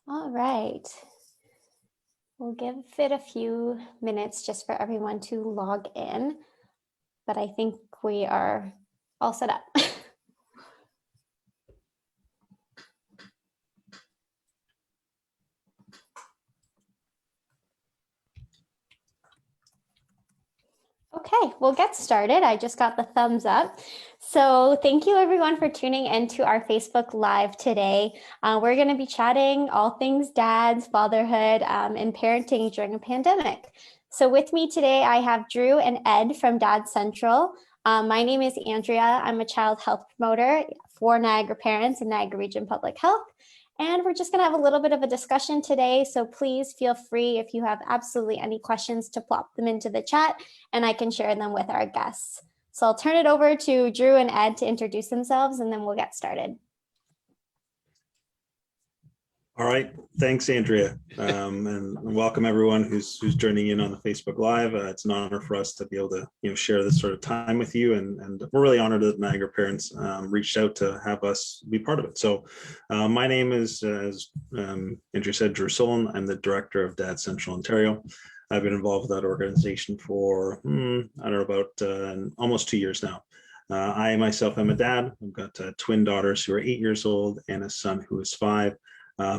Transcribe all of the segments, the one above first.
All right. We'll give it a few minutes just for everyone to log in, but I think we are all set up. Okay, we'll get started. I just got the thumbs up. So thank you everyone for tuning into our Facebook Live today. We're going to be chatting all things dads, fatherhood, and parenting during a pandemic. So with me today, I have Drew and Ed from Dad Central. My name is Andrea. I'm a child health promoter for Niagara Parents and Niagara Region Public Health. And we're just going to have a little bit of a discussion today. So please feel free, if you have absolutely any questions, to plop them into the chat and I can share them with our guests. So I'll turn it over to Drew and Ed to introduce themselves and then we'll get started. All right, thanks, Andrea, and welcome everyone who's joining in on the Facebook Live. It's an honor for us to be able to share this sort of time with you, and we're really honored that Niagara Parents reached out to have us be part of it. So, my name is, as Andrea said, Drew Solon. I'm the director of Dad Central Ontario. I've been involved with that organization for I don't know, about almost 2 years now. I myself am a dad. I've got twin daughters who are 8 years old and a son who is 5.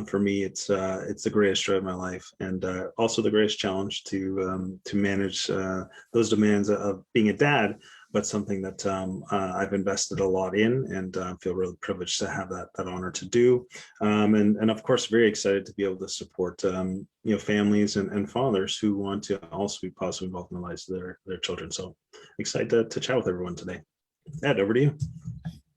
For me, it's the greatest joy of my life, and also the greatest challenge to manage those demands of being a dad, but something that I've invested a lot in, and feel really privileged to have that honor to do, and of course very excited to be able to support families and fathers who want to also be positively involved in the lives of their children. So excited to chat with everyone today. Ed, over to you.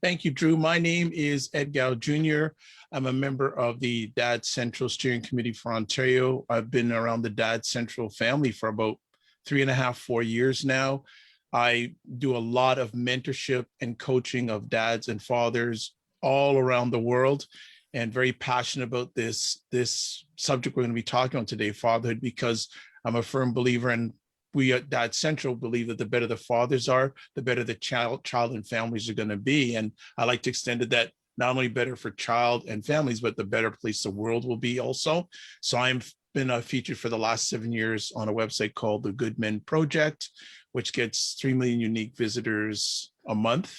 Thank you, Drew. My name is Ed Gow Jr. I'm a member of the Dad Central Steering Committee for Ontario. I've been around the Dad Central family for about 3.5, 4 years now. I do a lot of mentorship and coaching of dads and fathers all around the world, and very passionate about this subject we're going to be talking on today, fatherhood, because I'm a firm believer in we at Dad Central believe that the better the fathers are, the better the child and families are going to be. And I like to extend it that not only better for child and families, but the better place the world will be also. So I've been featured for the last 7 years on a website called the Good Men Project, which gets 3 million unique visitors a month,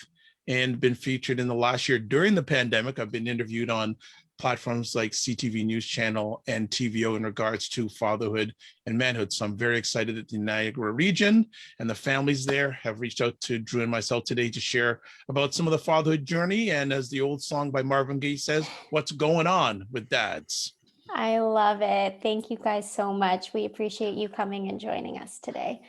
and been featured in the last year during the pandemic. I've been interviewed on platforms like CTV News Channel and TVO in regards to fatherhood and manhood. So I'm very excited that the Niagara region and the families there have reached out to Drew and myself today to share about some of the fatherhood journey. And as the old song by Marvin Gaye says, what's going on with dads? I love it. Thank you guys so much. We appreciate you coming and joining us today.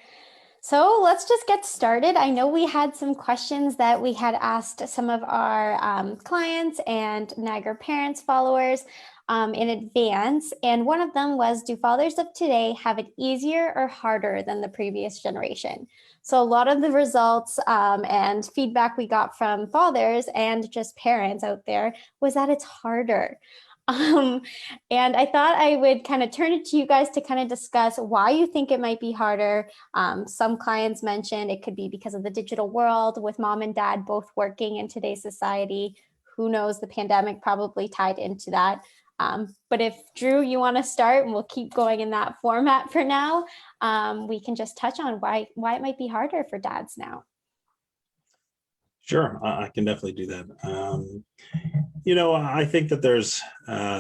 So let's just get started. I know we had some questions that we had asked some of our clients and Niagara Parents followers in advance. And one of them was, do fathers of today have it easier or harder than the previous generation? So a lot of the results and feedback we got from fathers and just parents out there was that it's harder. And I thought I would kind of turn it to you guys to kind of discuss why you think it might be harder. Some clients mentioned it could be because of the digital world with mom and dad both working in today's society. Who knows, the pandemic probably tied into that. But if Drew, you want to start, and we'll keep going in that format for now, we can just touch on why it might be harder for dads now. Sure, I can definitely do that. I think that there's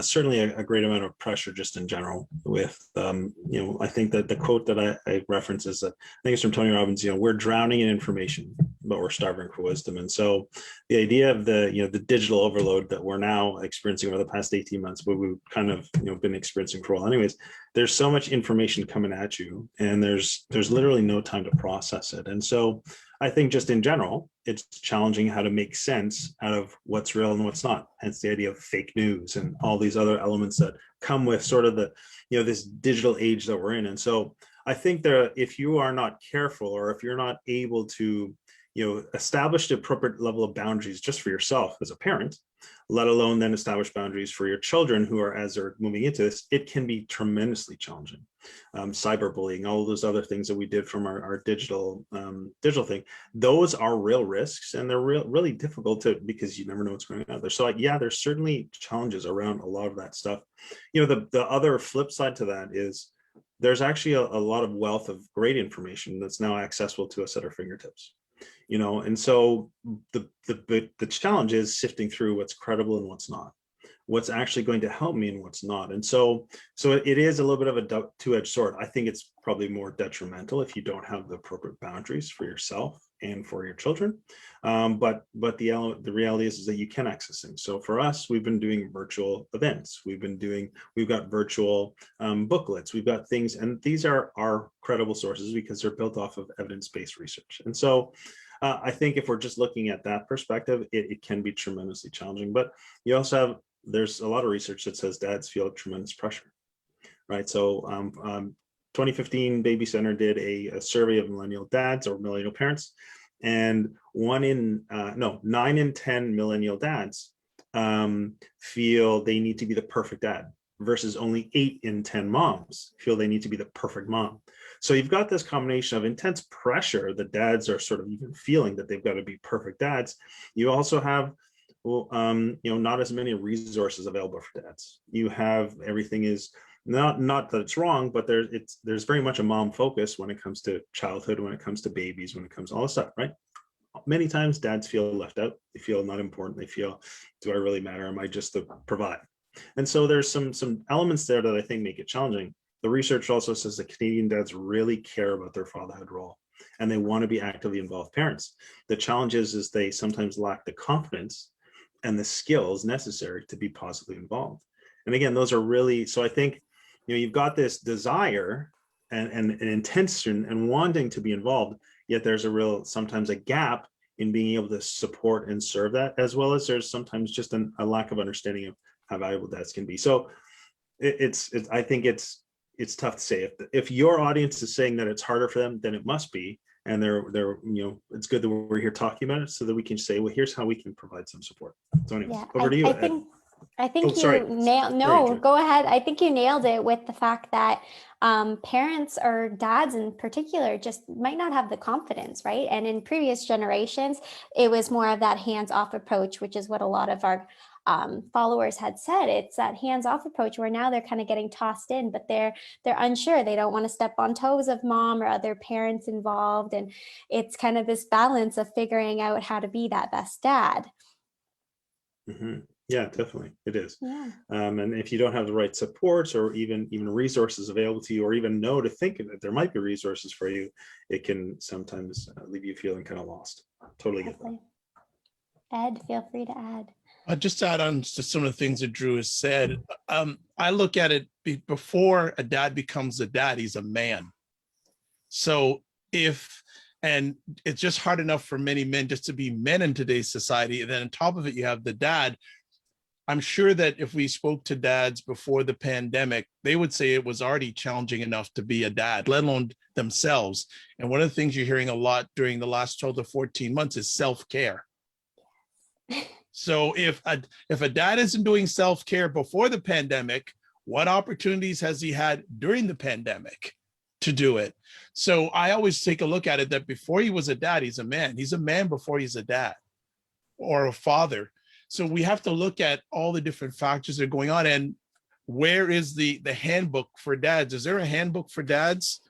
certainly a great amount of pressure just in general with, I think that the quote that I reference is that, I think it's from Tony Robbins, we're drowning in information, but we're starving for wisdom. And so the idea of the digital overload that we're now experiencing over the past 18 months, but we've kind of, been experiencing for a while anyways, there's so much information coming at you, and there's literally no time to process it. And so I think just in general, it's challenging how to make sense out of what's real and what's not. Hence the idea of fake news and all these other elements that come with sort of the, this digital age that we're in. And so I think that if you are not careful, or if you're not able to, establish the appropriate level of boundaries just for yourself as a parent, let alone then establish boundaries for your children who are, as they're moving into this, it can be tremendously challenging. Cyberbullying, all those other things that we did from our digital thing, those are real risks, and they're really difficult because you never know what's going on out there. So yeah, there's certainly challenges around a lot of that stuff. The other flip side to that is there's actually a lot of wealth of great information that's now accessible to us at our fingertips. And so the challenge is sifting through what's credible and what's not, what's actually going to help me and what's not. And so it is a little bit of a two-edged sword. I think it's probably more detrimental if you don't have the appropriate boundaries for yourself and for your children. But the reality is that you can access things. So for us, we've been doing virtual events. We've got virtual booklets. We've got things, and these are our credible sources because they're built off of evidence-based research. And so I think if we're just looking at that perspective, it can be tremendously challenging. But you also there's a lot of research that says dads feel tremendous pressure, right? So 2015 Baby Center did a survey of millennial dads or millennial parents, and 9 in 10 millennial dads feel they need to be the perfect dad, versus only 8 in 10 moms feel they need to be the perfect mom. So you've got this combination of intense pressure that dads are sort of even feeling that they've got to be perfect dads. You also have not as many resources available for dads. You have everything is not that it's wrong, but there's very much a mom focus when it comes to childhood, when it comes to babies, when it comes to all this stuff, right? Many times dads feel left out. They feel not important. They feel, do I really matter? Am I just to provide? And so there's some elements there that I think make it challenging. The research also says that Canadian dads really care about their fatherhood role, and they want to be actively involved parents. The challenge is they sometimes lack the confidence and the skills necessary to be positively involved. And again, those are really, so I think, you've got this desire and an intention and wanting to be involved, yet there's sometimes a gap in being able to support and serve that, as well as there's sometimes just a lack of understanding of how valuable dads can be. So I think it's tough to say. If your audience is saying that it's harder for them, then it must be. And it's good that we're here talking about it so that we can say, well, here's how we can provide some support. So anyways, over to you. I think sorry. you nailed, no, go ahead. I think you nailed it with the fact that parents or dads in particular just might not have the confidence, right? And in previous generations, it was more of that hands-off approach, which is what a lot of our followers had said. It's that hands-off approach where now they're kind of getting tossed in, but they're unsure. They don't want to step on toes of mom or other parents involved. And it's kind of this balance of figuring out how to be that best dad. Mm-hmm. Yeah, definitely. It is. Yeah. And if you don't have the right supports or even resources available to you, or even know to think that there might be resources for you, it can sometimes leave you feeling kind of lost. Totally get that. Ed, feel free to add. Just to add on to some of the things that Drew has said, I look at it before a dad becomes a dad, he's a man. So and it's just hard enough for many men just to be men in today's society. And then on top of it, you have the dad. I'm sure that if we spoke to dads before the pandemic, they would say it was already challenging enough to be a dad, let alone themselves. And one of the things you're hearing a lot during the last 12 to 14 months is self-care. So if a dad isn't doing self-care before the pandemic, what opportunities has he had during the pandemic to do it? So I always take a look at it that before he was a dad, he's a man. He's a man before he's a dad or a father. So we have to look at all the different factors that are going on. And where is the handbook for dads? Is there a handbook for dads?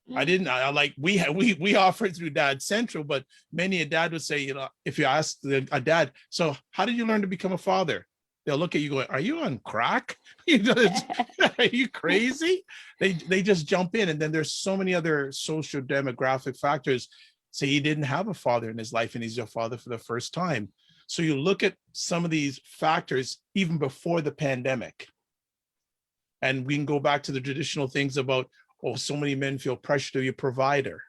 We offer it through Dad Central, but many a dad would say, if you ask a dad, so how did you learn to become a father? They'll look at you going, are you on crack? Are you crazy? They just jump in. And then there's so many other social demographic factors. Say he didn't have a father in his life and he's a father for the first time. So you look at some of these factors even before the pandemic. And we can go back to the traditional things about, so many men feel pressure to be a provider.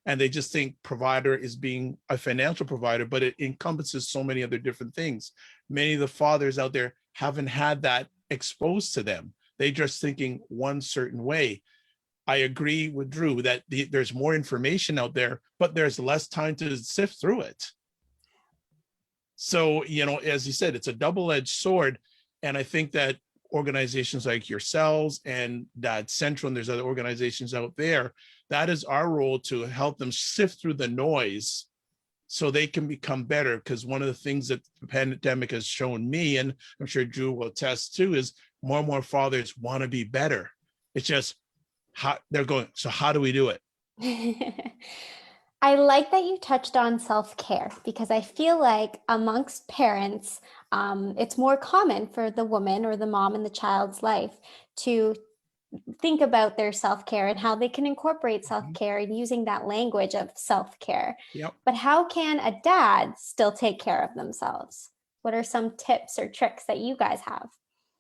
And they just think provider is being a financial provider, but it encompasses so many other different things. Many of the fathers out there haven't had that exposed to them. They're just thinking one certain way. I agree with Drew that there's more information out there, but there's less time to sift through it. So, as you said, it's a double-edged sword. And I think that organizations like yourselves and Dad Central, and there's other organizations out there, that is our role, to help them sift through the noise so they can become better. Because one of the things that the pandemic has shown me, and I'm sure Drew will attest to, is more and more fathers want to be better. It's just how they're going, so how do we do it? I like that you touched on self-care, because I feel like amongst parents, it's more common for the woman or the mom in the child's life to think about their self-care and how they can incorporate self-care and using that language of self-care. Yep. But how can a dad still take care of themselves? What are some tips or tricks that you guys have?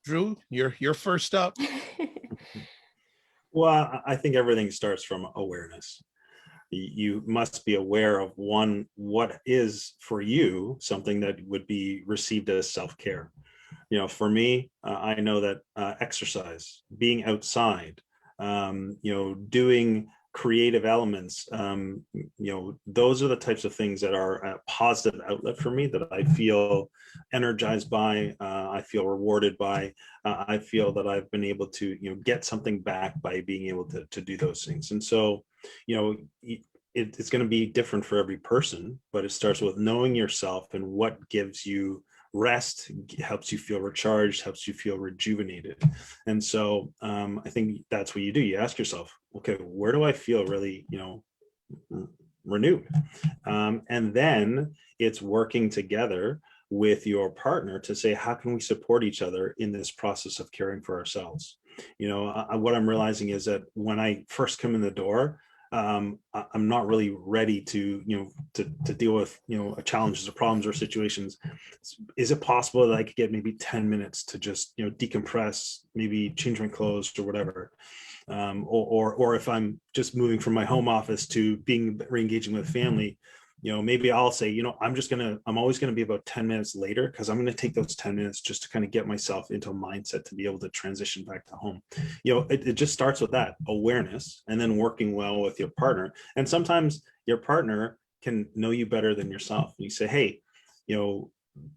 Drew, you're first up. Well, I think everything starts from awareness. You must be aware of what is for you something that would be received as self-care. For me, I know that exercise, being outside, doing creative elements, those are the types of things that are a positive outlet for me, that I feel energized by, I feel rewarded by, I feel that I've been able to, get something back by being able to do those things. And so, it's going to be different for every person, but it starts with knowing yourself and what gives you rest, helps you feel recharged, helps you feel rejuvenated. And so I think that's what you do. You ask yourself, okay, where do I feel really, renewed? And then it's working together with your partner to say, how can we support each other in this process of caring for ourselves? What I'm realizing is that when I first come in the door, I'm not really ready to deal with challenges or problems or situations. Is it possible that I could get maybe 10 minutes to just decompress, maybe change my clothes or whatever, or if I'm just moving from my home office to being re-engaging with family, maybe I'll say, I'm always going to be about 10 minutes later, because I'm going to take those 10 minutes just to kind of get myself into a mindset to be able to transition back to home. It just starts with that awareness, and then working well with your partner. And sometimes your partner can know you better than yourself. You say, hey,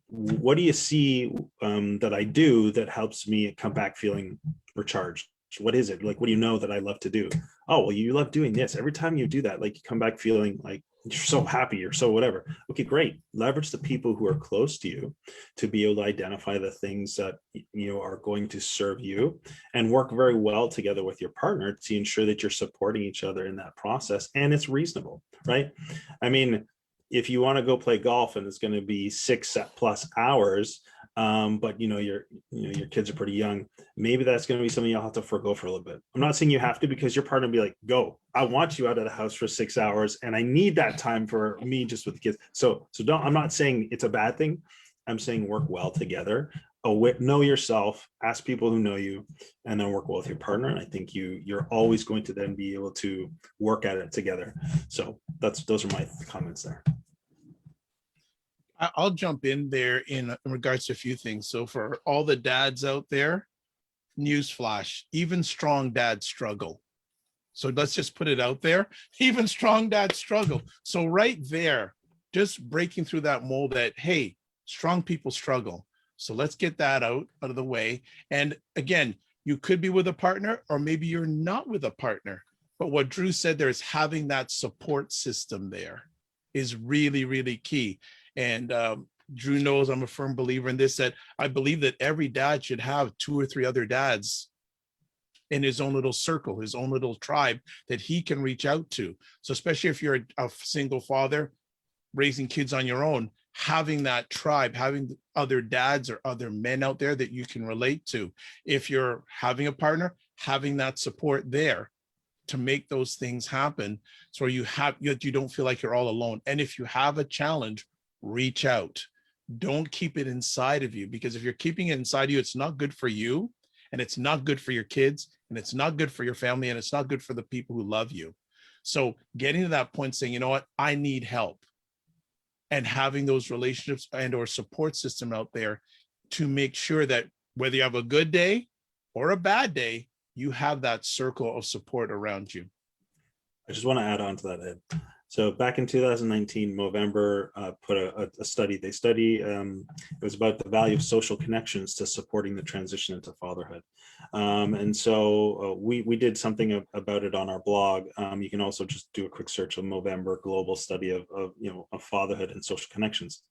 what do you see that I do that helps me come back feeling recharged? What is it? Like, what do you know that I love to do? Oh, well, you love doing this. Every time you do that, like, you come back feeling like you're so happy, you're so whatever. Okay, great. Leverage the people who are close to you to be able to identify the things that are going to serve you, and work very well together with your partner to ensure that you're supporting each other in that process, and it's reasonable, right? I mean, if you want to go play golf and it's going to be 6+ hours, but your kids are pretty young, maybe that's going to be something you'll have to forego for a little bit. I'm not saying you have to, because your partner will be like, go, I want you out of the house for 6 hours, and I need that time for me just with the kids. So don't, I'm not saying it's a bad thing. I'm saying work well together. Know yourself, ask people who know you, and then work well with your partner. And I think you're always going to then be able to work at it together. So those are my comments there. I'll jump in there in regards to a few things. So for all the dads out there, newsflash, even strong dads struggle. So let's just put it out there. Even strong dads struggle. So right there, just breaking through that mold that, hey, strong people struggle. So let's get that out of the way. And again, you could be with a partner, or maybe you're not with a partner. But what Drew said there is having that support system there is really, really key. And Drew knows I'm a firm believer in this, that I believe that every dad should have 2 or 3 other dads in his own little circle, his own little tribe that he can reach out to. So especially if you're a single father raising kids on your own, having that tribe, having other dads or other men out there that you can relate to. If you're having a partner, having that support there to make those things happen, so you don't feel like you're all alone. And if you have a challenge, reach out. Don't keep it inside of you, because if you're keeping it inside of you, it's not good for you, and it's not good for your kids, and it's not good for your family, and it's not good for the people who love you. So getting to that point, saying, you know what, I need help, and having those relationships and or support system out there to make sure that whether you have a good day or a bad day, you have that circle of support around you. I just want to add on to that, Ed. So back in 2019, Movember put a study. It was about the value of social connections to supporting the transition into fatherhood. And so we did something about it on our blog. You can also just do a quick search of Movember global study of fatherhood and social connections.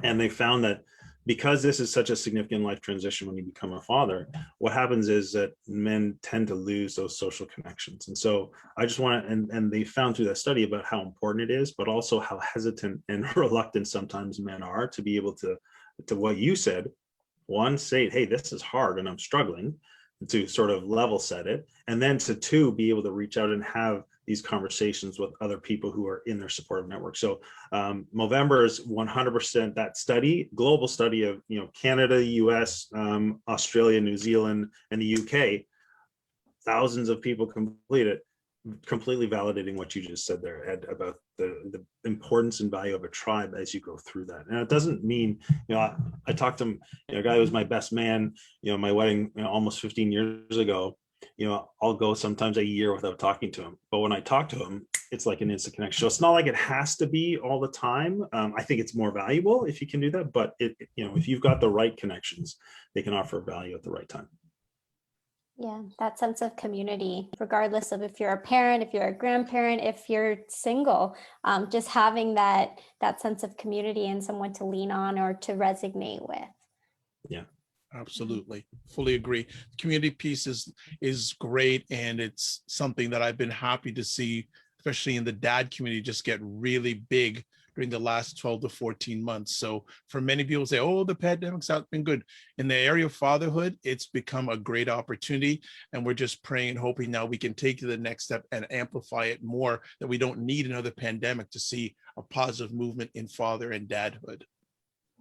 And they found that because this is such a significant life transition when you become a father, what happens is that men tend to lose those social connections. And so I just want to, and they found through that study about how important it is, but also how hesitant and reluctant sometimes men are to be able to what you said, one, say, hey, this is hard and I'm struggling, to sort of level set it, and then to two, be able to reach out and have these conversations with other people who are in their supportive network. So Movember is 100% that study, global study of Canada, US, Australia, New Zealand, and the UK. Thousands of people complete it, completely validating what you just said there, Ed, about the importance and value of a tribe as you go through that. And it doesn't mean, I talked to him, a guy who was my best man, my wedding almost 15 years ago. I'll go sometimes a year without talking to him, but when I talk to him, it's like an instant connection. So it's not like it has to be all the time. I think it's more valuable if you can do that, but if you've got the right connections, they can offer value at the right time. Yeah, that sense of community, regardless of if you're a parent, if you're a grandparent, if you're single, just having that sense of community and someone to lean on or to resonate with. Yeah, absolutely. Fully agree. Community piece is great. And it's something that I've been happy to see, especially in the dad community, just get really big during the last 12 to 14 months. So for many people say, oh, the pandemic's not been good. In the area of fatherhood, it's become a great opportunity. And we're just praying and hoping now we can take to the next step and amplify it more, that we don't need another pandemic to see a positive movement in father and dadhood.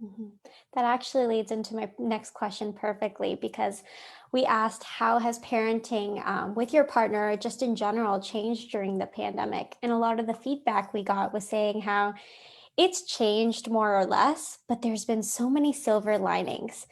Mm-hmm. That actually leads into my next question perfectly, because we asked, how has parenting with your partner, just in general, changed during the pandemic? And a lot of the feedback we got was saying how it's changed more or less, but there's been so many silver linings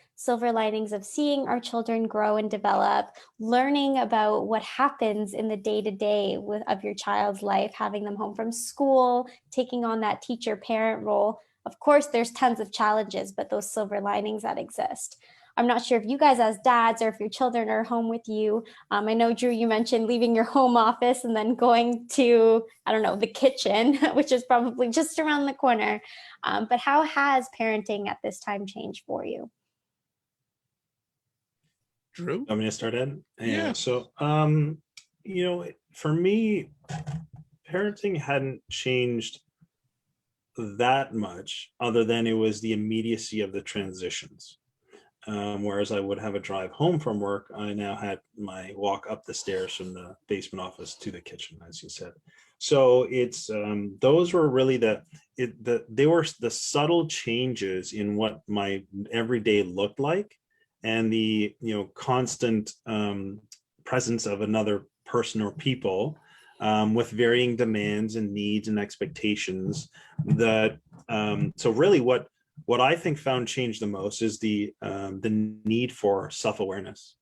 of seeing our children grow and develop, learning about what happens in the day-to-day of your child's life, having them home from school, taking on that teacher-parent role. Of course, there's tons of challenges, but those silver linings that exist. I'm not sure if you guys as dads or if your children are home with you. I know, Drew, you mentioned leaving your home office and then going to, I don't know, the kitchen, which is probably just around the corner. But how has parenting at this time changed for you? Drew? I'm going to start, Ed. Yeah. So, for me, parenting hadn't changed that much, other than it was the immediacy of the transitions. Whereas I would have a drive home from work, I now had my walk up the stairs from the basement office to the kitchen, as you said. So it's those were really they were the subtle changes in what my everyday looked like, and the constant presence of another person or people with varying demands and needs and expectations. That so really what I think found change the most is the need for self-awareness,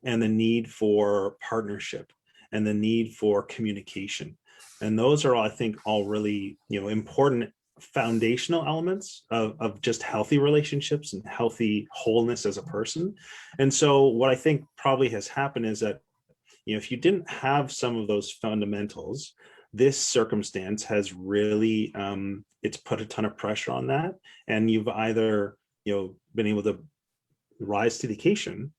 and the need for partnership, and the need for communication. And those are, I think, all really important foundational elements of just healthy relationships and healthy wholeness as a person. And so what I think probably has happened is that if you didn't have some of those fundamentals, this circumstance has really it's put a ton of pressure on that, and you've either been able to rise to the occasion,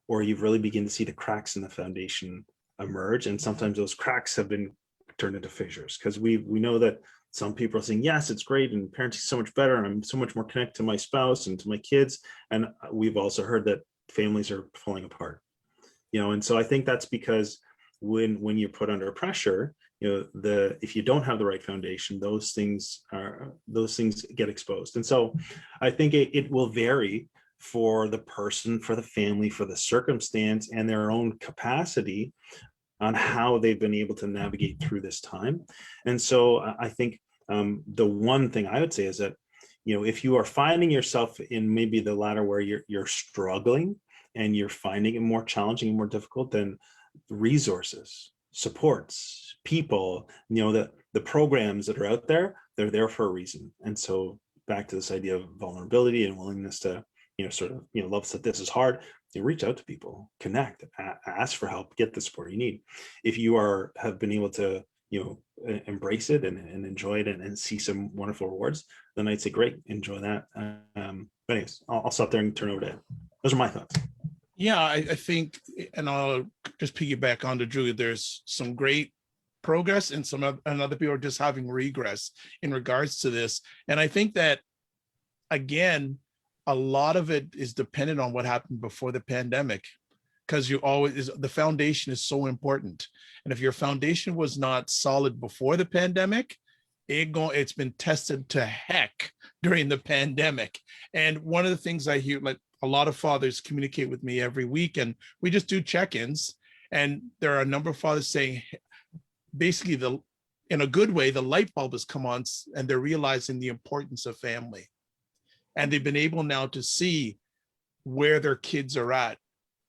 or you've really begun to see the cracks in the foundation emerge. And sometimes those cracks have been turned into fissures, because we know that some people are saying, yes, it's great and parenting's so much better and I'm so much more connected to my spouse and to my kids, and we've also heard that families are falling apart. And so I think that's because when you're put under pressure, if you don't have the right foundation, those things get exposed. And so I think it will vary for the person, for the family, for the circumstance, and their own capacity on how they've been able to navigate through this time. And so I think the one thing I would say is that if you are finding yourself in maybe the latter where you're struggling and you're finding it more challenging and more difficult, then resources, supports, people, the programs that are out there, they're there for a reason. And so back to this idea of vulnerability and willingness to, love that this is hard, you reach out to people, connect, ask for help, get the support you need. If you have been able to, embrace it and enjoy it and see some wonderful rewards, then I'd say, great, enjoy that. But anyways, I'll stop there and turn over to Ed. Those are my thoughts. Yeah, I think, and I'll just piggyback on to Julia, there's some great progress and and other people are just having regress in regards to this. And I think that, again, a lot of it is dependent on what happened before the pandemic, because the foundation is so important. And if your foundation was not solid before the pandemic, it's been tested to heck during the pandemic. And one of the things I hear, like, a lot of fathers communicate with me every week, and we just do check-ins. And there are a number of fathers saying, basically, in a good way, the light bulb has come on, and they're realizing the importance of family. And they've been able now to see where their kids are at,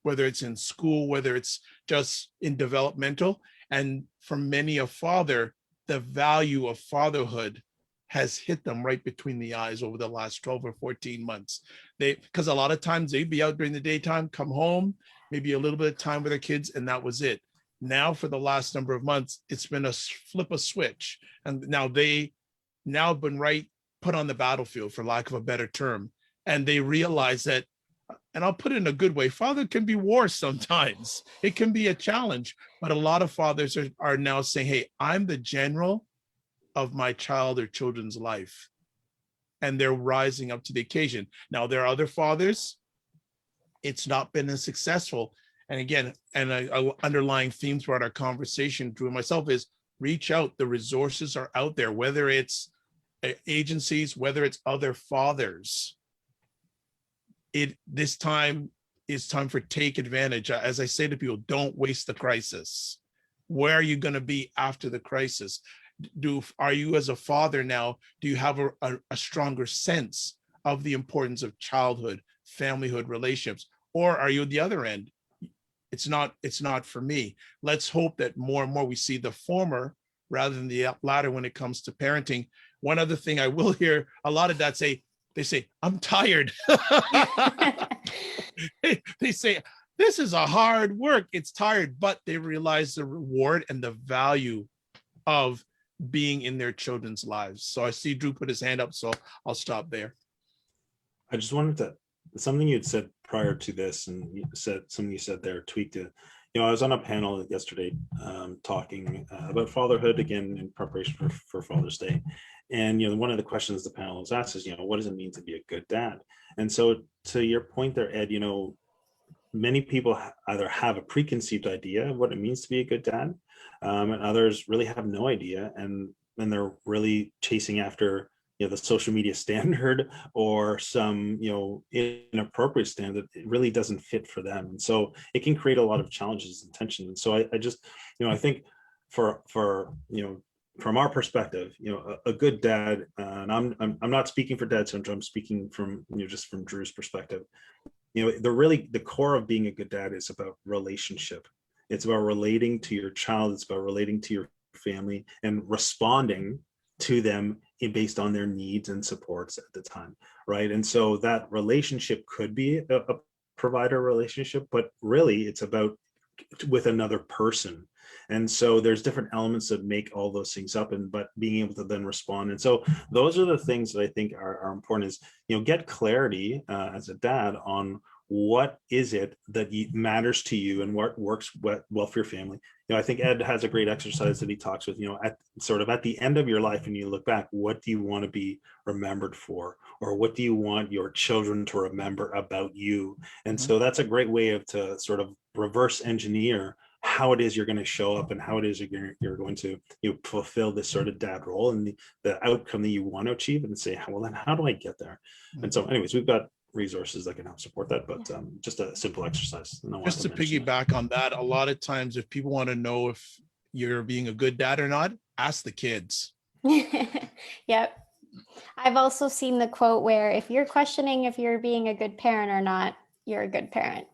whether it's in school, whether it's just in developmental. And for many a father, the value of fatherhood has hit them right between the eyes over the last 12 or 14 months. Because a lot of times they'd be out during the daytime, come home, maybe a little bit of time with their kids, and that was it. Now, for the last number of months, it's been a flip a switch. And now they have been put on the battlefield, for lack of a better term. And they realize that, and I'll put it in a good way, father can be war sometimes. It can be a challenge, but a lot of fathers are now saying, hey, I'm the general of my child or children's life. And they're rising up to the occasion. Now, there are other fathers, it's not been as successful. And again, a underlying theme throughout our conversation, Drew and myself, is reach out. The resources are out there, whether it's agencies, whether it's other fathers. This time is time for take advantage. As I say to people, don't waste the crisis. Where are you going to be after the crisis? Are you, as a father now, do you have a stronger sense of the importance of childhood, familyhood, relationships? Or are you at the other end? It's not for me. Let's hope that more and more we see the former rather than the latter when it comes to parenting. One other thing I will hear a lot of dads say, they say, I'm tired. They say, this is a hard work. It's tired, but they realize the reward and the value of being in their children's lives. So I see Drew put his hand up, so I'll stop there. I just wanted to, something you had said prior to this, and something you said there tweaked it. I was on a panel yesterday talking about fatherhood, again, in preparation for Father's Day. And, one of the questions the panel was asked is, what does it mean to be a good dad? And so to your point there, Ed, many people either have a preconceived idea of what it means to be a good dad, and others really have no idea. And they're really chasing after, the social media standard or some, inappropriate standard that really doesn't fit for them. And so it can create a lot of challenges and tension. And so I just, I think for from our perspective, a good dad, and I'm not speaking for Dad Central, I'm speaking from, just from Drew's perspective. The core of being a good dad is about relationship. It's about relating to your child. It's about relating to your family and responding to them based on their needs and supports at the time, right? And so that relationship could be a provider relationship, but really it's about with another person. And so there's different elements that make all those things up, but being able to then respond. And so those are the things that I think are important is, get clarity as a dad on what is it that matters to you and what works well for your family. I think Ed has a great exercise that he talks with, at the end of your life, and you look back, what do you want to be remembered for? Or what do you want your children to remember about you? And so that's a great way to sort of reverse engineer how it is you're going to show up and how it is you're going to fulfill this sort of dad role and the outcome that you want to achieve, and say, well, then how do I get there? And so anyways, we've got resources that can help support that, but just a simple excercise. Just to piggyback on that, a lot of times if people want to know if you're being a good dad or not, ask the kids. Yep. I've also seen the quote where if you're questioning if you're being a good parent or not, you're a good parent.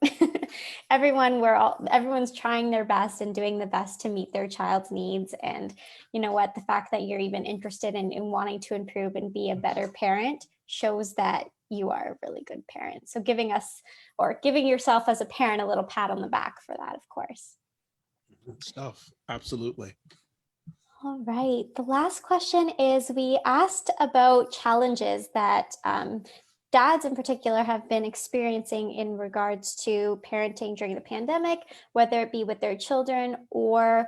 everyone's trying their best and doing the best to meet their child's needs. And you know what, the fact that you're even interested in wanting to improve and be a better parent shows that you are a really good parent. So giving yourself as a parent a little pat on the back for that, of course. Good stuff. Absolutely. All right. The last question is, we asked about challenges that dads in particular have been experiencing in regards to parenting during the pandemic, whether it be with their children or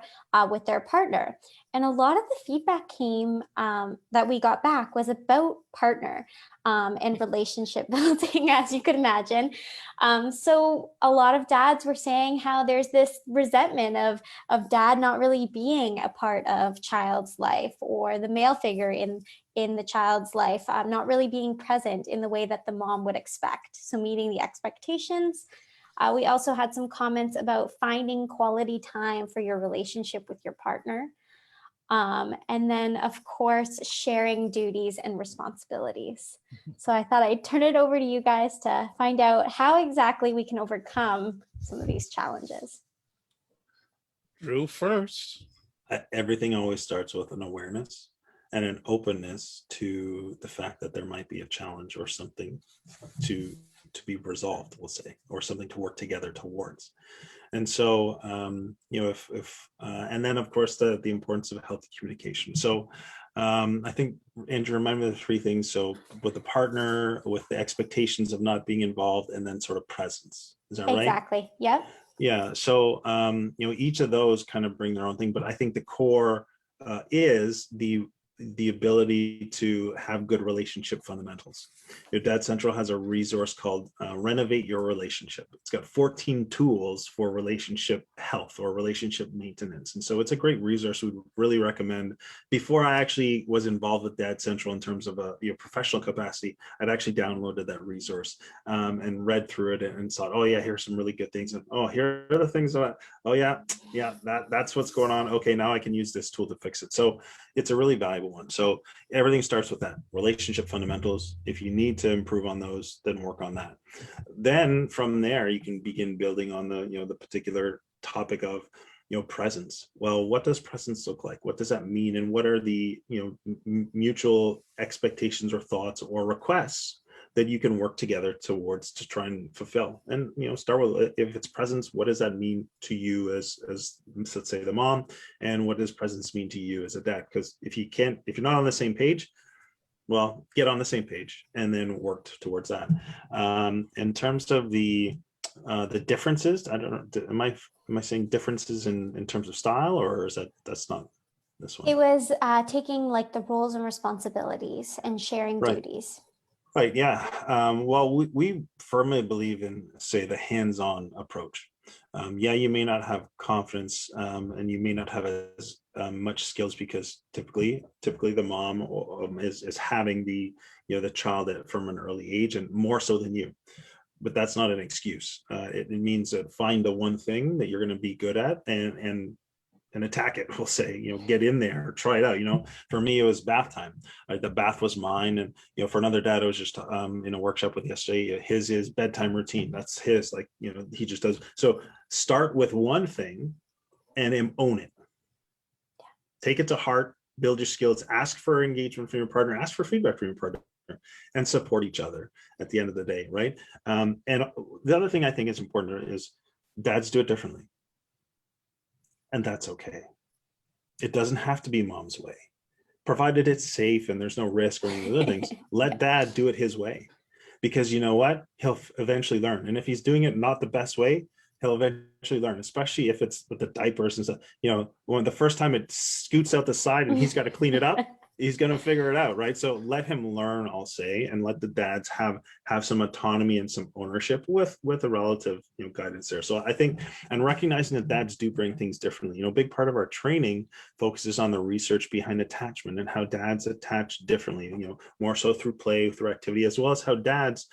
with their partner. And a lot of the feedback that we got back was about partner and relationship building, as you could imagine. So a lot of dads were saying how there's this resentment of dad not really being a part of child's life, or the male figure in the child's life not really being present in the way that the mom would expect. So meeting the expectations. We also had some comments about finding quality time for your relationship with your partner. And then, of course, sharing duties and responsibilities. So I thought I'd turn it over to you guys to find out how exactly we can overcome some of these challenges. Drew first. Everything always starts with an awareness and an openness to the fact that there might be a challenge or something to be resolved, we'll say, or something to work together towards. And so, and then of course the importance of healthy communication. So I think, Andrew, remind me of the three things. So with the partner, with the expectations of not being involved, and then sort of presence. Is that right? Exactly. Yep. Yeah. So, each of those kind of bring their own thing, but I think the core is the ability to have good relationship fundamentals. Your Dad Central has a resource called Renovate Your Relationship. It's got 14 tools for relationship health or relationship maintenance. And so it's a great resource we really recommend. Before I actually was involved with Dad Central in terms of a professional capacity, I'd actually downloaded that resource and read through it and thought, oh yeah, here's some really good things. And oh, here are the things that, oh yeah, that's what's going on. Okay, now I can use this tool to fix it. So it's a really valuable one. So everything starts with that relationship fundamentals. If you need to improve on those, then work on that. Then from there, you can begin building on the particular topic of presence. Well, what does presence look like? What does that mean? And what are the mutual expectations or thoughts or requests that you can work together towards to try and fulfill? And start with, if it's presence, what does that mean to you as let's say the mom, and what does presence mean to you as a dad? Because if you're not on the same page, well, get on the same page and then work towards that. In terms of the differences, I don't know, am I saying differences in terms of style, or is that's not this one? It was taking like the roles and responsibilities and sharing duties. Right. Yeah. Well, we firmly believe in, say, the hands-on approach. You may not have confidence and you may not have as much skills because typically the mom is having the child from an early age, and more so than you. But that's not an excuse. It means that find the one thing that you're going to be good at and attack it. We'll say, get in there, try it out. For me, it was bath time. The bath was mine. And, for another dad, I was just in a workshop with yesterday, his bedtime routine. That's his, he just does. So start with one thing and own it. Take it to heart, build your skills, ask for engagement from your partner, ask for feedback from your partner, and support each other at the end of the day. Right. And the other thing I think is important is dads do it differently. And that's okay. It doesn't have to be mom's way, provided it's safe and there's no risk or any other things. Let dad do it his way, because you know what? He'll eventually learn. And if he's doing it not the best way, he'll eventually learn, especially if it's with the diapers and stuff. When the first time it scoots out the side and he's got to clean it up, he's going to figure it out, right? So let him learn, I'll say, and let the dads have some autonomy and some ownership with a relative guidance there. So I think, and recognizing that dads do bring things differently. A big part of our training focuses on the research behind attachment and how dads attach differently, more so through play, through activity, as well as how dads,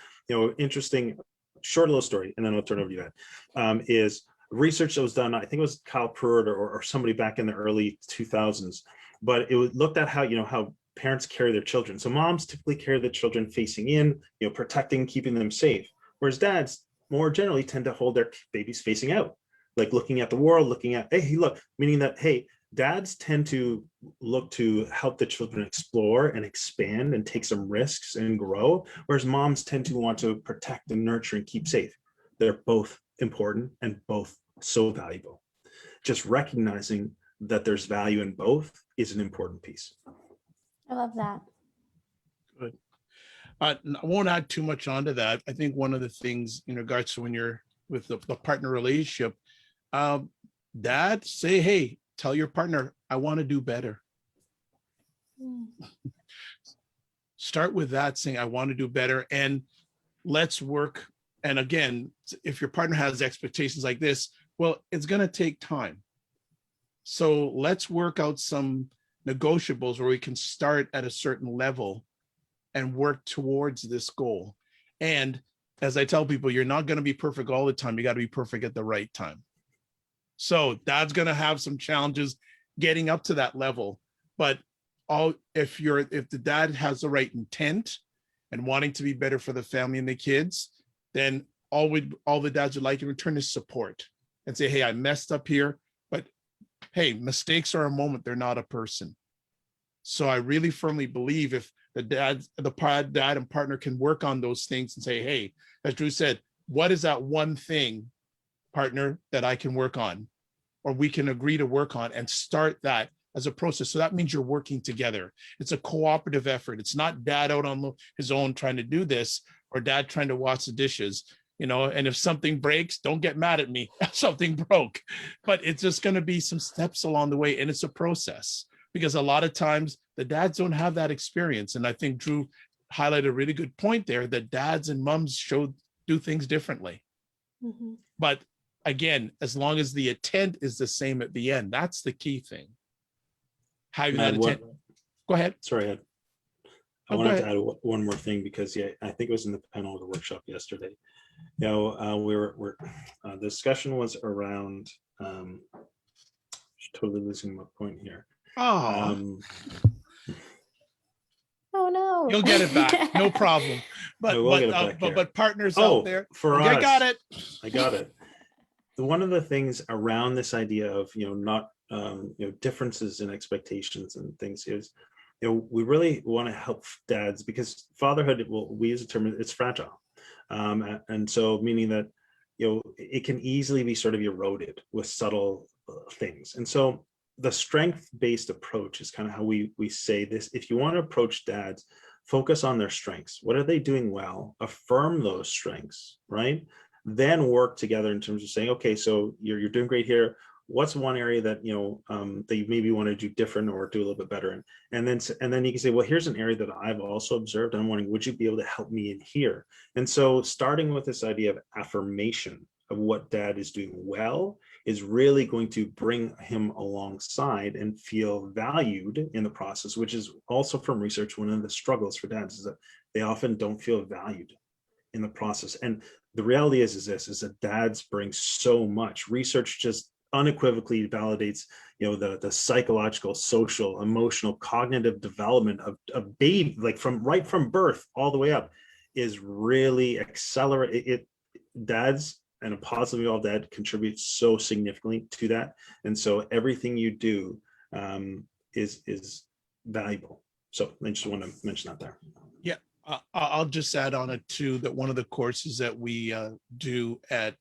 interesting, short little story, and then I'll turn over to you, Ed, is research that was done, I think it was Kyle Pruitt or somebody back in the early 2000s, but it looked at how parents carry their children. So moms typically carry the children facing in, protecting, keeping them safe, whereas dads more generally tend to hold their babies facing out, like looking at the world, looking at, hey, look, meaning that, hey, dads tend to look to help the children explore and expand and take some risks and grow, whereas moms tend to want to protect and nurture and keep safe. They're both important and both so valuable. Just recognizing that there's value in both is an important piece. I love that. Good. I won't add too much onto that. I think one of the things in regards to when you're with the partner relationship, dad, say, hey, tell your partner, I want to do better. Start with that, saying, I want to do better, and let's work. And again, if your partner has expectations like this, well, it's going to take time. So let's work out some negotiables where we can start at a certain level and work towards this goal. And as I tell people, you're not going to be perfect all the time. You got to be perfect at the right time. So dad's going to have some challenges getting up to that level. But if the dad has the right intent and wanting to be better for the family and the kids, then all the dads would like in return is support and say, hey, I messed up here, but hey, mistakes are a moment, they're not a person. So I really firmly believe if the dad and partner can work on those things and say, hey, as Drew said, what is that one thing, partner, that I can work on, or we can agree to work on, and start that as a process. So that means you're working together. It's a cooperative effort. It's not dad out on his own trying to do this, or dad trying to wash the dishes, and if something breaks, don't get mad at me. Something broke, but it's just going to be some steps along the way. And it's a process, because a lot of times the dads don't have that experience. And I think Drew highlighted a really good point there, that dads and moms do things differently. Mm-hmm. But again, as long as the intent is the same at the end, that's the key thing. Having that intent. Go ahead. Sorry, Ed. I wanted to add one more thing, because I think it was in the panel of the workshop yesterday. The discussion was around, totally losing my point here. Oh no. You'll get it back. No problem. But partners out there. For us, I got it. I got it. One of the things around this idea of, not, differences in expectations and things is, we really want to help dads, because fatherhood, we use the term, it's fragile. And so meaning that, it can easily be sort of eroded with subtle things. And so the strength-based approach is kind of how we say this. If you want to approach dads, focus on their strengths. What are they doing well? Affirm those strengths, right? Then work together in terms of saying, okay, so you're doing great here. What's one area that that you maybe want to do different or do a little bit better in? And then you can say, well, here's an area that I've also observed. I'm wondering, would you be able to help me in here? And so starting with this idea of affirmation of what dad is doing well is really going to bring him alongside and feel valued in the process, which is also from research, one of the struggles for dads is that they often don't feel valued in the process. And the reality is that dads bring so much. Research just unequivocally validates, the psychological, social, emotional, cognitive development of a baby, like right from birth all the way up, is really accelerated. Dads and a positively involved dad contributes so significantly to that, and so everything you do is valuable. So I just want to mention that there. Yeah, I'll just add on it too, that one of the courses that we do at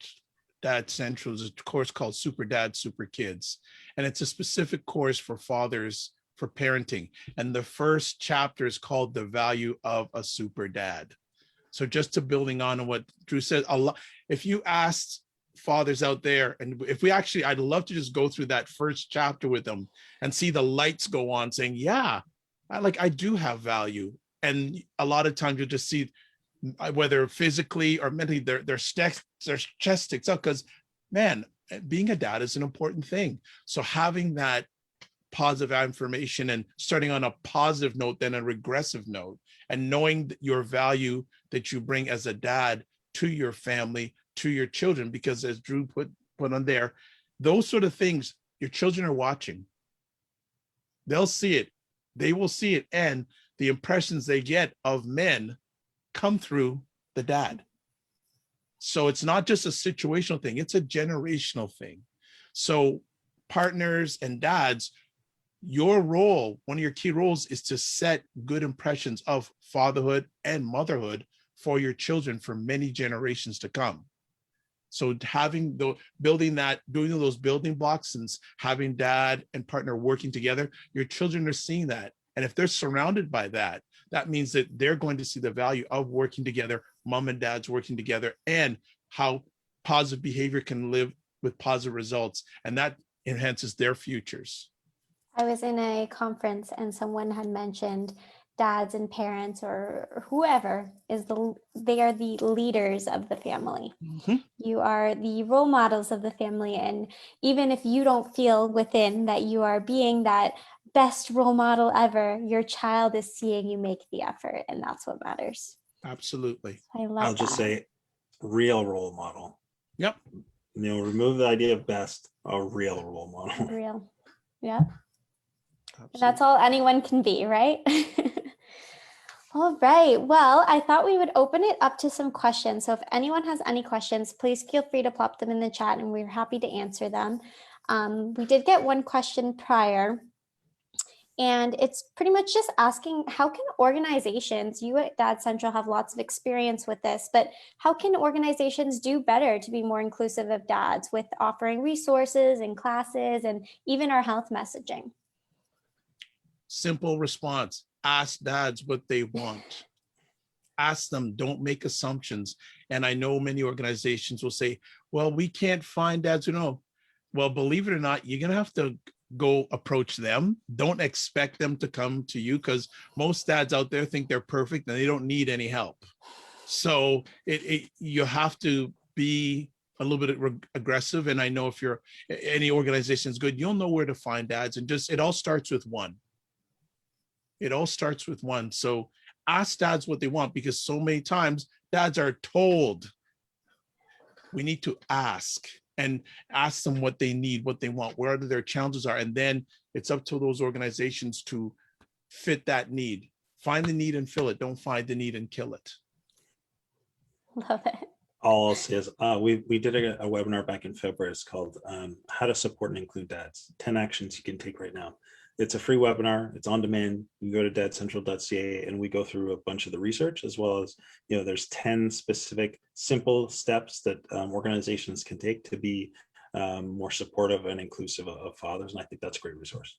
Dad Central is a course called Super Dad, Super Kids. And it's a specific course for fathers for parenting. And the first chapter is called The Value of a Super Dad. So just to building on what Drew said, if you asked fathers out there, and I'd love to just go through that first chapter with them and see the lights go on saying, yeah, I do have value. And a lot of times you'll just see, whether physically or mentally, their chest sticks up, because, man, being a dad is an important thing. So having that positive affirmation and starting on a positive note, then a regressive note, and knowing your value that you bring as a dad to your family, to your children, because as Drew put on there, those sort of things, your children are watching. They'll see it. They will see it. And the impressions they get of men come through the dad. So it's not just a situational thing, it's a generational thing. So partners and dads, your role, one of your key roles is to set good impressions of fatherhood and motherhood for your children for many generations to come. So having the building that, doing those building blocks and having dad and partner working together, your children are seeing that. And if they're surrounded by that, that means that they're going to see the value of working together, mom and dad's working together, and how positive behavior can live with positive results. And that enhances their futures. I was in a conference and someone had mentioned dads and parents or whoever they are the leaders of the family. Mm-hmm. You are the role models of the family. And even if you don't feel within that you are being that best role model ever, your child is seeing you make the effort, and that's what matters. Absolutely. I love I'll just that. say real role model. Yep. Remove the idea of best, a real role model. Real. Yeah. Absolutely. That's all anyone can be, right? All right. Well, I thought we would open it up to some questions. So if anyone has any questions, please feel free to plop them in the chat and we're happy to answer them. We did get one question prior, and it's pretty much just asking, how can organizations, you at Dad Central have lots of experience with this, but how can organizations do better to be more inclusive of dads with offering resources and classes and even our health messaging? Simple response: ask dads what they want. Ask them, don't make assumptions. And I know many organizations will say, well, we can't find dads who know. Well, believe it or not, you're going to have to go approach them. Don't expect them to come to you, because most dads out there think they're perfect and they don't need any help. So you have to be a little bit aggressive. And I know if you're any organization is good, you'll know where to find dads. And just, it all starts with one. It all starts with one. So ask dads what they want, because so many times dads are told. We need to ask them what they need, what they want, where their challenges are. And then it's up to those organizations to fit that need. Find the need and fill it. Don't find the need and kill it. Love it. All I'll say is we did a webinar back in February. It's called How to Support and Include Dads, 10 Actions You Can Take Right Now. It's a free webinar. It's on demand. You go to dadcentral.ca and we go through a bunch of the research, as well as, there's 10 specific simple steps that organizations can take to be more supportive and inclusive of fathers. And I think that's a great resource.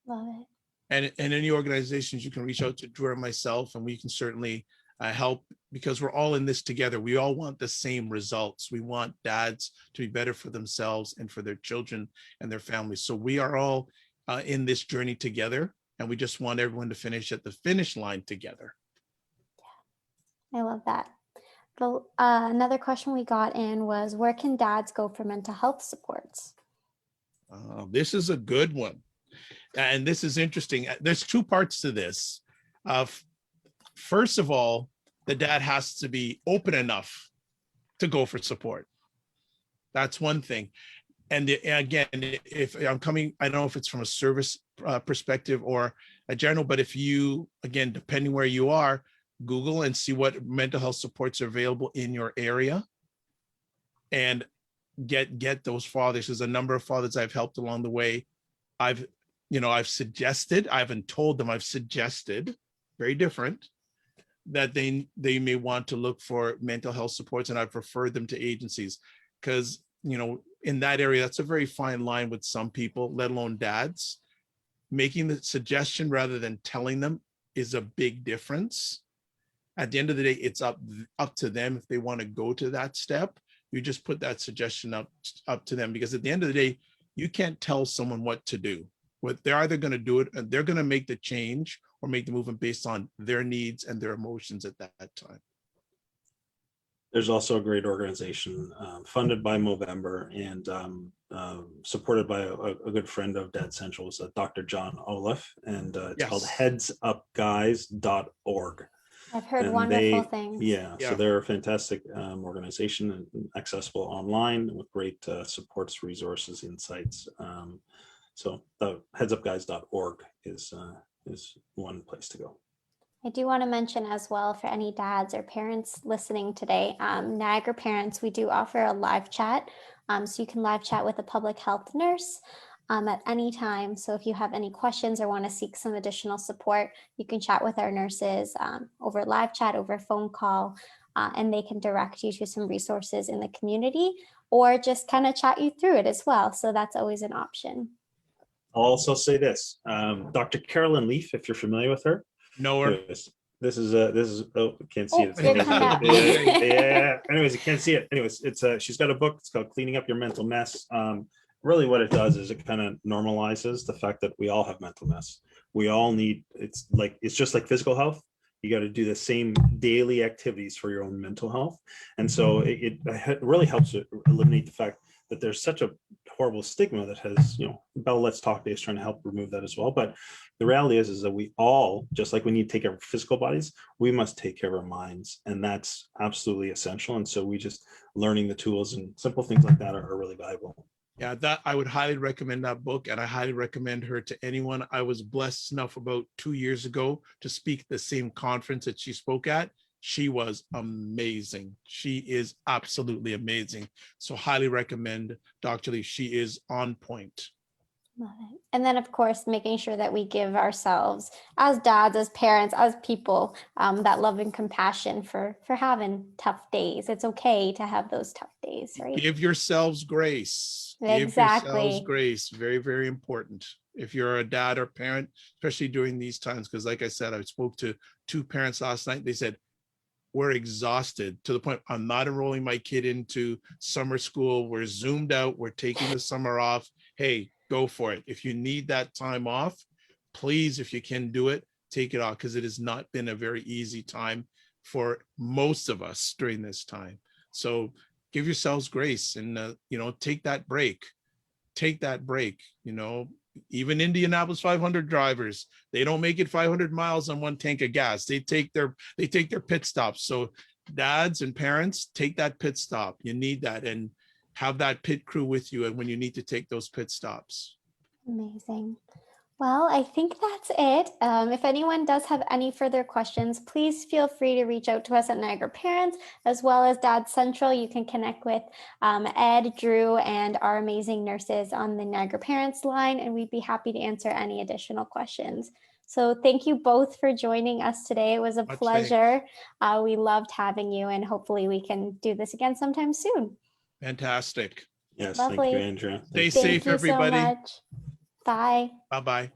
Love it. And any organizations, you can reach out to Drew and myself, and we can certainly help, because we're all in this together. We all want the same results. We want dads to be better for themselves and for their children and their families. So we are all in this journey together, and we just want everyone to finish at the finish line together. I love that. Another question we got in was, where can dads go for mental health supports? This is a good one. And this is interesting. There's two parts to this. First of all, the dad has to be open enough to go for support. That's one thing. And again, if I'm coming, I don't know if it's from a service perspective or a general, but if you, again, depending where you are, Google and see what mental health supports are available in your area, and get those fathers. There's a number of fathers I've helped along the way. I've suggested, I haven't told them, I've suggested, very different, that they may want to look for mental health supports, and I've referred them to agencies, because in that area, that's a very fine line with some people, let alone dads. Making the suggestion rather than telling them is a big difference. At the end of the day, it's up to them if they want to go to that step. You just put that suggestion up to them, because at the end of the day, you can't tell someone what to do. They're either going to do it, and they're going to make the change or make the movement based on their needs and their emotions at that time. There's also a great organization funded by Movember and supported by a good friend of Dad Central, is Dr. John Olaf, and it's called headsupguys.org. I've heard wonderful things. Yeah, so they're a fantastic organization and accessible online with great supports, resources, insights. So the headsupguys.org is one place to go. I do want to mention as well for any dads or parents listening today, Niagara Parents, we do offer a live chat. So you can live chat with a public health nurse at any time. So if you have any questions or want to seek some additional support, you can chat with our nurses over live chat, over phone call, and they can direct you to some resources in the community or just kind of chat you through it as well. So that's always an option. I'll also say this, Dr. Carolyn Leaf, if you're familiar with her. Know her. This is oh, can't see it. You're kind of yeah. Anyways, you can't see it. Anyways, it's she's got a book. It's called Cleaning Up Your Mental Mess. Really what it does is it kind of normalizes the fact that we all have mental mess. We all need, it's just like physical health. You got to do the same daily activities for your own mental health. And so it really helps to eliminate the fact that there's such a horrible stigma that has, Bella Let's Talk Day is trying to help remove that as well. But the reality is that we all, just like we need to take care of our physical bodies, we must take care of our minds. And that's absolutely essential. And so we just learning the tools and simple things like that are really valuable. Yeah, that I would highly recommend that book, and I highly recommend her to anyone. I was blessed enough about 2 years ago to speak at the same conference that she spoke at. She was amazing. She is absolutely amazing. So highly recommend Dr. Lee. She is on point. Love it. And then, of course, making sure that we give ourselves, as dads, as parents, as people, that love and compassion for having tough days. It's okay to have those tough days, right? Give yourselves grace. Exactly. Give yourselves grace. Very, very important. If you're a dad or parent, especially during these times, because like I said, I spoke to 2 parents last night. They said, we're exhausted to the point I'm not enrolling my kid into summer school. We're zoomed out. We're taking the summer off. Hey, go for it. If you need that time off, please, if you can do it, take it off, because it has not been a very easy time for most of us during this time. So give yourselves grace and, take that break. Take that break, even Indianapolis 500 drivers, they don't make it 500 miles on one tank of gas. They take their pit stops. So dads and parents, take that pit stop. You need that, and have that pit crew with you and when you need to take those pit stops. Amazing. Well, I think that's it. If anyone does have any further questions, please feel free to reach out to us at Niagara Parents, as well as Dad Central. You can connect with Ed, Drew, and our amazing nurses on the Niagara Parents line, and we'd be happy to answer any additional questions. So thank you both for joining us today. It was a pleasure. We loved having you, and hopefully we can do this again sometime soon. Fantastic. Yes, Lovely. thank you, Andrea. Stay safe, everybody. So much. Bye. Bye-bye.